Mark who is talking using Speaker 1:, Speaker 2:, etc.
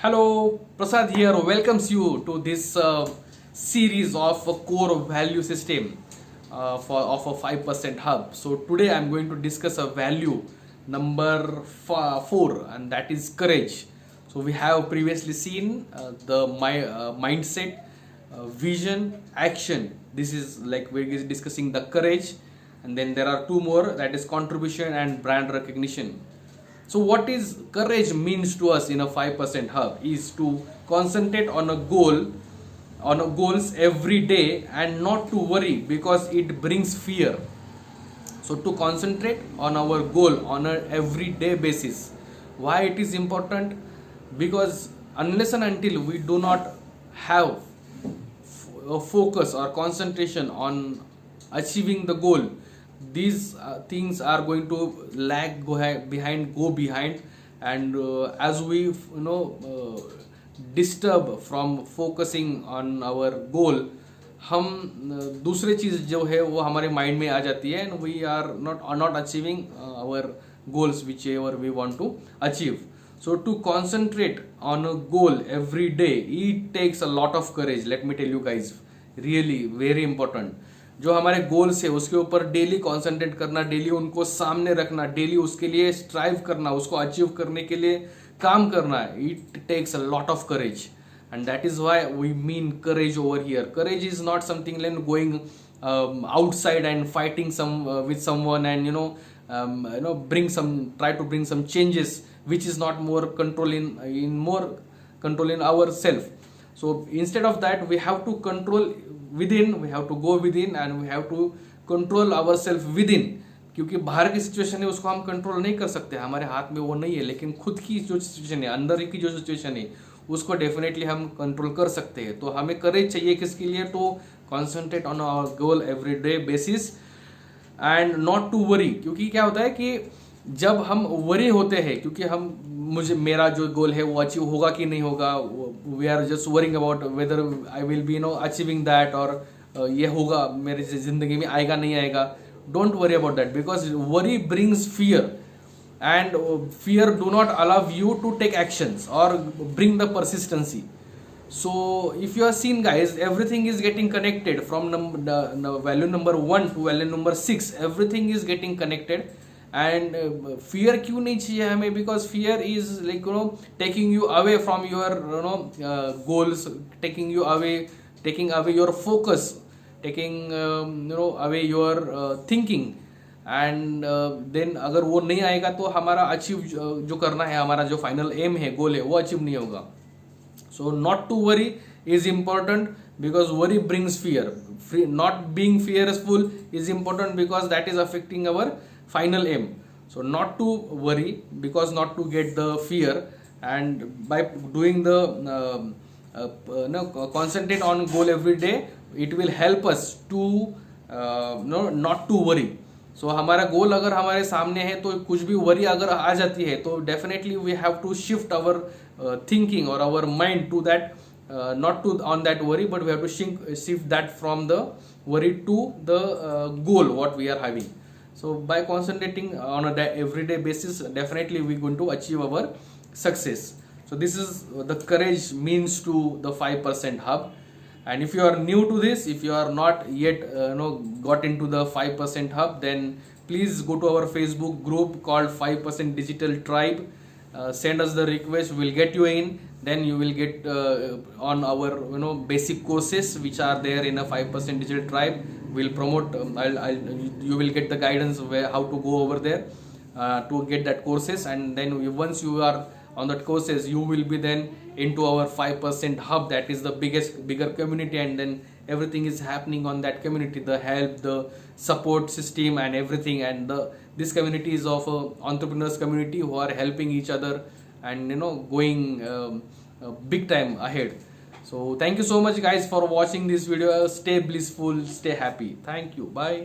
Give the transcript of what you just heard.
Speaker 1: Hello, Prasad here welcomes you to this series of a core value system of a 5% hub. So today I'm going to discuss a value number 4, and that is courage. So we have previously seen the mindset, vision, action. This is like we're discussing the courage, and then there are two more, that is contribution and brand recognition. So what is courage means to us in a 5% hub is to concentrate on a goals every day and not to worry because it brings fear. So to concentrate on our goal on a everyday basis. Why it is important? Because unless and until we do not have a focus or concentration on achieving the goal, these things are going to go behind, and as we disturb from focusing on our goal, हम दूसरे चीज़ जो है वो हमारे mind में आ जाती है, and we are not achieving our goals whichever we want to achieve. So to concentrate on a goal every day, it takes a lot of courage. Let me tell you guys, really very important. जो हमारे goals है उसके ऊपर daily concentrate करना, daily उनको सामने रखना, daily उसके लिए स्ट्राइव करना, उसको अचीव करने के लिए काम करना, it takes a lot of courage, and that is why we mean courage over here. Courage is not something like going outside and fighting with someone and try to bring some changes which is not more control in ourselves. So instead of that, we have to control within, we have to go within and we have to control ourselves within. क्योंकि बाहर की situation है उसको हम control नहीं कर सकते, हमारे हाथ में वो नहीं है, लेकिन खुद की जो सिचुएशन है, अंदर की जो सिचुएशन है, उसको डेफिनेटली हम कंट्रोल कर सकते हैं. तो हमें करेज चाहिए किसके लिए? To concentrate on our goal every day basis and not to worry. क्योंकि क्या होता है कि जब हम वरी होते हैं, क्योंकि मेरा जो गोल है वो अचीव होगा कि नहीं होगा, we are just worrying about whether I will be achieving that, और ये होगा मेरी जिंदगी में, आएगा नहीं आएगा. Don't worry about that because worry brings fear, and fear do not allow you to take actions or bring the persistency. So if you are seen guys, everything is getting connected from value number 1 to value number 6, everything is getting connected. And fear क्यों नहीं चाहिए हमें? Because fear is like taking you away from your goals, taking away your focus, taking away your thinking. And then अगर वो नहीं आएगा तो हमारा अचीव जो करना है, हमारा जो फाइनल एम है, गोल है, वो अचीव नहीं होगा. So not to worry is important because worry brings fear. Not being fearful is important because that is affecting our final aim. So not to worry because not to get the fear, and by doing the concentrate on goal every day, it will help us to not to worry. सो हमारा गोल अगर हमारे सामने है तो कुछ भी worry अगर आ जाती है तो definitely we have to shift our thinking और our mind to that, not to on that worry, but we have to shift that from the worry to the goal what we are having. So by concentrating on a everyday basis, definitely we going to achieve our success. So this is the courage means to the 5% hub. And if you are new to this, if you are not yet got into the 5% hub, then please go to our Facebook group called 5% Digital Tribe. Send us the request, we'll get you in. Then you will get on our basic courses which are there in a 5% Digital Tribe. We'll promote. You will get the guidance where how to go over there to get that courses, and then once you are on that courses, you will be then into our 5% hub, that is the bigger community, and then everything is happening on that community, the help, the support system and everything. And this community is of a entrepreneurs community who are helping each other and going big time ahead. So thank you so much guys for watching this video. Stay blissful, stay happy. Thank you. Bye.